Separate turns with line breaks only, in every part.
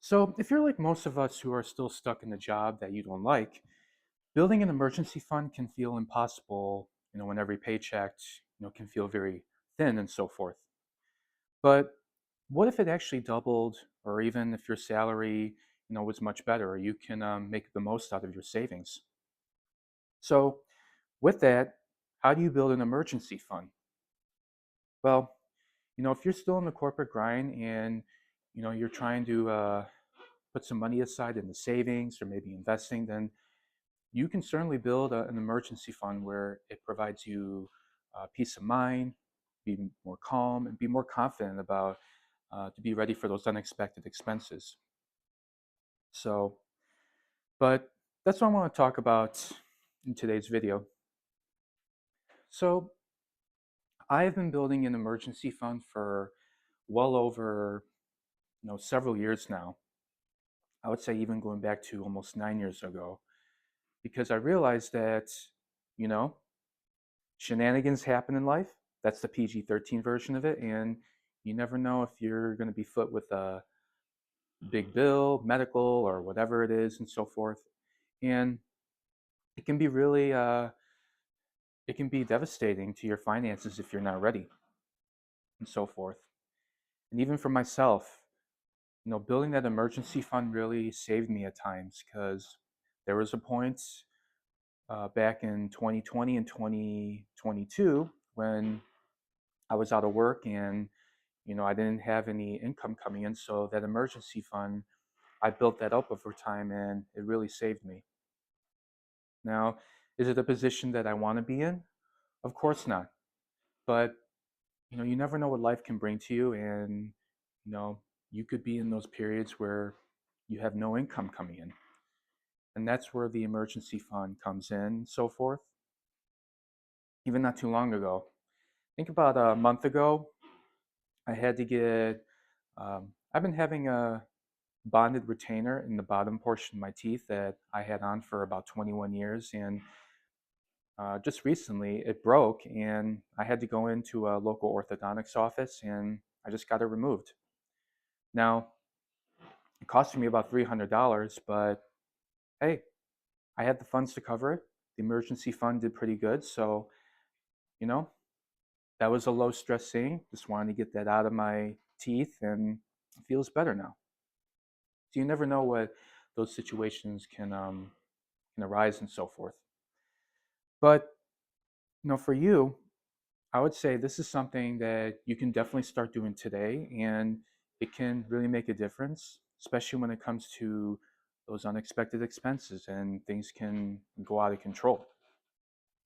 So, if you're like most of us who are still stuck in a job that you don't like, building an emergency fund can feel impossible, when every paycheck, can feel very thin and so forth. But what if it actually doubled, or even if your salary, was much better, you can make the most out of your savings? So, with that, how do you build an emergency fund? Well, if you're still in the corporate grind and, you're trying to put some money aside in the savings or maybe investing, then you can certainly build an emergency fund where it provides you peace of mind, be more calm, and be more confident about to be ready for those unexpected expenses. So, but that's what I want to talk about in today's video. So, I have been building an emergency fund for well over several years now. I would say even going back to almost 9 years ago, because I realized that you know shenanigans happen in life. That's the PG-13 version of it, and you never know if you're going to be foot with a big bill, medical, or whatever it is, and so forth. And it can be really, it can be devastating to your finances if you're not ready, and so forth. And even for myself, building that emergency fund really saved me at times because there was a point back in 2020 and 2022 when I was out of work and I didn't have any income coming in. So that emergency fund, I built that up over time and it really saved me. Now, is it a position that I want to be in? Of course not. But, you never know what life can bring to you. And, you know, you could be in those periods where you have no income coming in. And that's where the emergency fund comes in, and so forth. Even not too long ago, I think about a month ago, I had to get, I've been having a bonded retainer in the bottom portion of my teeth that I had on for about 21 years. And just recently it broke, and I had to go into a local orthodontics office and I just got it removed. Now, it cost me about $300, but hey, I had the funds to cover it. The emergency fund did pretty good. So, you know, that was a low stress thing. Just wanted to get that out of my teeth and it feels better now. So you never know what those situations can arise and so forth. But for you, I would say this is something that you can definitely start doing today, and it can really make a difference, especially when it comes to those unexpected expenses and things can go out of control.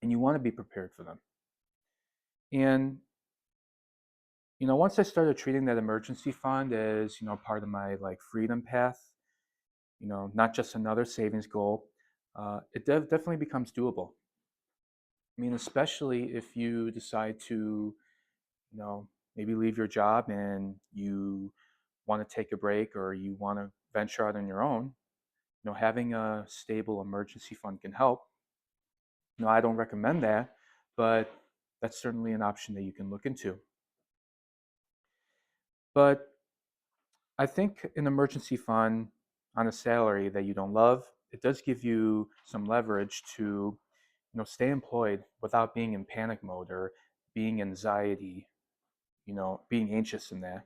And you want to be prepared for them. And once I started treating that emergency fund as part of my like freedom path, not just another savings goal, it definitely becomes doable. I mean, especially if you decide to maybe leave your job and you want to take a break or you want to venture out on your own, having a stable emergency fund can help. I don't recommend that, but that's certainly an option that you can look into. But I think an emergency fund on a salary that you don't love, it does give you some leverage to, stay employed without being in panic mode or being anxiety, being anxious in that.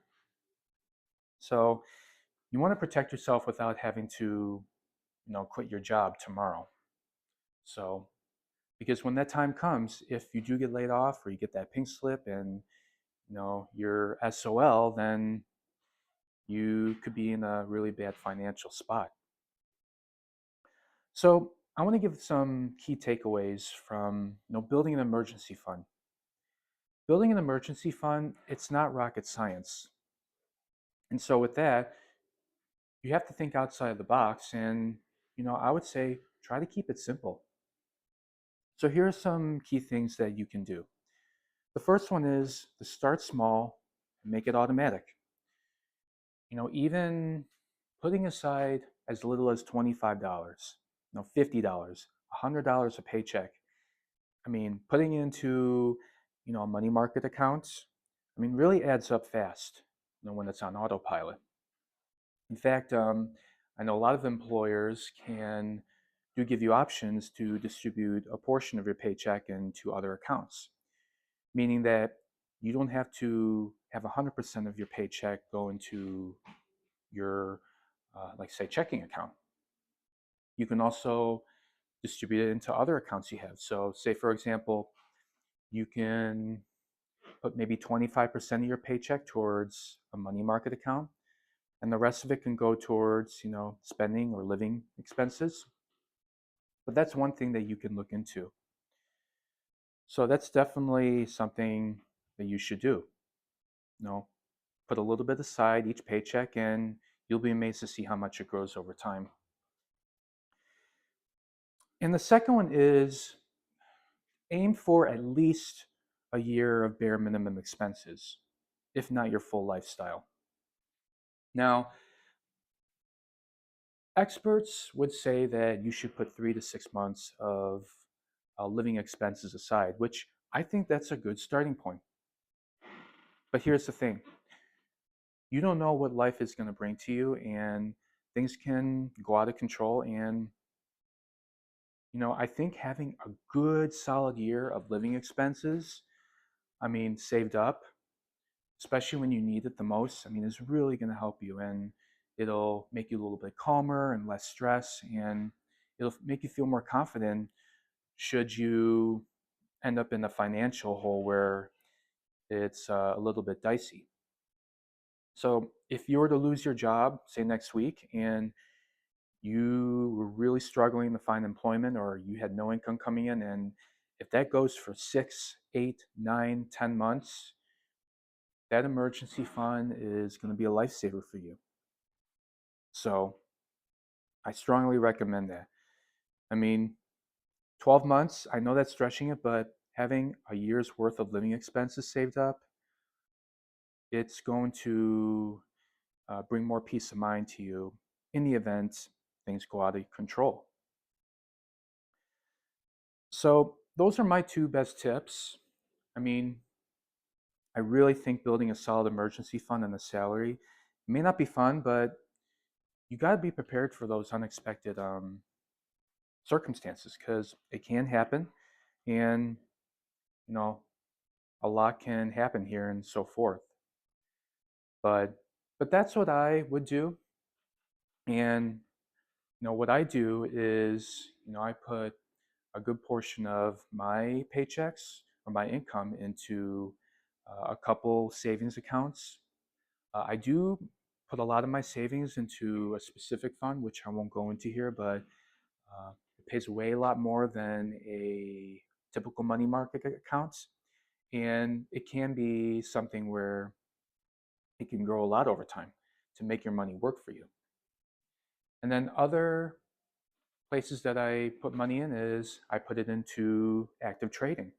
So you want to protect yourself without having to, quit your job tomorrow. So, because when that time comes, if you do get laid off or you get that pink slip and, you're SOL, then you could be in a really bad financial spot. So, I want to give some key takeaways from, building an emergency fund. Building an emergency fund, it's not rocket science. And so with that, you have to think outside the box and, I would say try to keep it simple. So here are some key things that you can do. The first one is to start small and make it automatic. Even putting aside as little as $25, $50, $100 a paycheck. I mean, putting it into, a money market account, I mean, really adds up fast, when it's on autopilot. In fact, I know a lot of employers can do give you options to distribute a portion of your paycheck into other accounts, meaning that you don't have to have 100% of your paycheck go into your, like say, checking account. You can also distribute it into other accounts you have. So, say for example, you can put maybe 25% of your paycheck towards a money market account, and the rest of it can go towards, spending or living expenses. But that's one thing that you can look into. So that's definitely something that you should do. You know, put a little bit aside each paycheck, and you'll be amazed to see how much it grows over time. And the second one is aim for at least a year of bare minimum expenses, if not your full lifestyle. Now, experts would say that you should put 3 to 6 months of living expenses aside, which I think that's a good starting point. But here's the thing, you don't know what life is going to bring to you, and things can go out of control. And, I think having a good solid year of living expenses, I mean, saved up, especially when you need it the most, I mean, is really going to help you. And it'll make you a little bit calmer and less stress. And it'll make you feel more confident should you end up in a financial hole where it's a little bit dicey. So if you were to lose your job, say next week, and you were really struggling to find employment or you had no income coming in, and if that goes for 6, 8, 9, 10 months, that emergency fund is going to be a lifesaver for you. So I strongly recommend that. I mean, 12 months, I know that's stretching it, but having a year's worth of living expenses saved up, it's going to bring more peace of mind to you in the event things go out of control. So, those are my two best tips. I mean, I really think building a solid emergency fund and a salary may not be fun, but you got to be prepared for those unexpected circumstances because it can happen, and you know a lot can happen here and so forth. But that's what I would do, and what I do is I put a good portion of my paychecks or my income into a couple savings accounts. I do put a lot of my savings into a specific fund, which I won't go into here, but it pays way a lot more than a typical money market account. And it can be something where it can grow a lot over time to make your money work for you. And then other places that I put money in is I put it into active trading.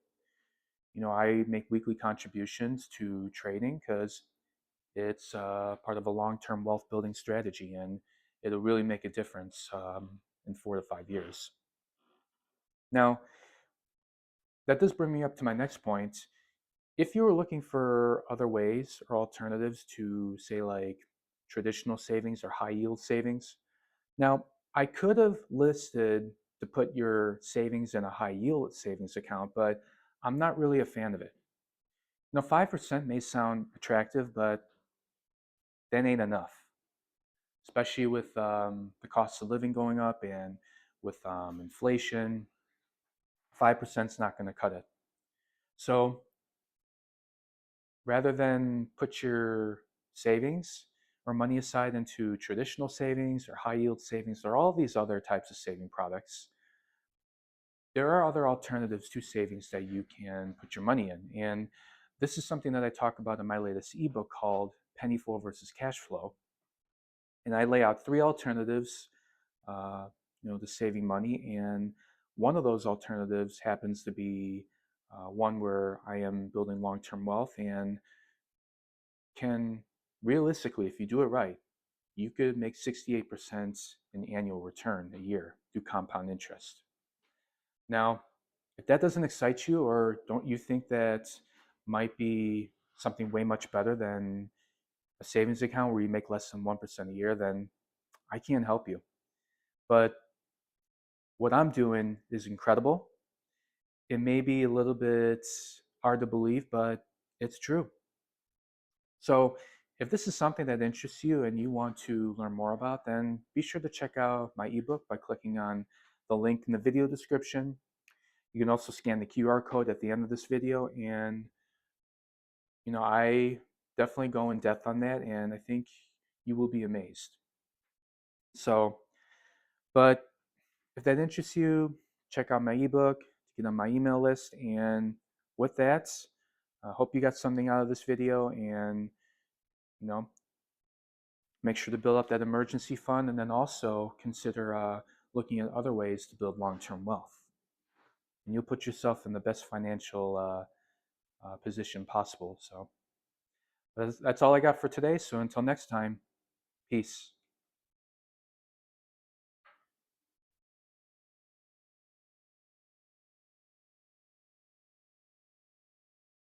I make weekly contributions to trading because it's part of a long-term wealth building strategy, and it'll really make a difference in 4 to 5 years. Now, that does bring me up to my next point. If you were looking for other ways or alternatives to, say, like traditional savings or high yield savings, now I could have listed to put your savings in a high yield savings account, but I'm not really a fan of it. 5% may sound attractive, but that ain't enough, especially with the cost of living going up and with inflation. 5% is not going to cut it. So rather than put your savings or money aside into traditional savings or high yield savings or all these other types of saving products, there are other alternatives to savings that you can put your money in. And this is something that I talk about in my latest ebook called Penny Flow versus Cash Flow. And I lay out 3 alternatives, uh, to saving money. And one of those alternatives happens to be one where I am building long-term wealth and can realistically, if you do it right, you could make 68% in annual return a year through compound interest. Now, if that doesn't excite you, or don't you think that might be something way much better than a savings account where you make less than 1% a year, then I can't help you. But what I'm doing is incredible. It may be a little bit hard to believe, but it's true. So, if this is something that interests you and you want to learn more about, then be sure to check out my ebook by clicking on the link in the video description. You can also scan the QR code at the end of this video. And, I definitely go in depth on that, and I think you will be amazed. So, but if that interests you, check out my ebook to get on my email list. And with that, I hope you got something out of this video, and, you know, make sure to build up that emergency fund, and then also consider looking at other ways to build long-term wealth. And you'll put yourself in the best financial position possible. So that's all I got for today. So until next time, peace.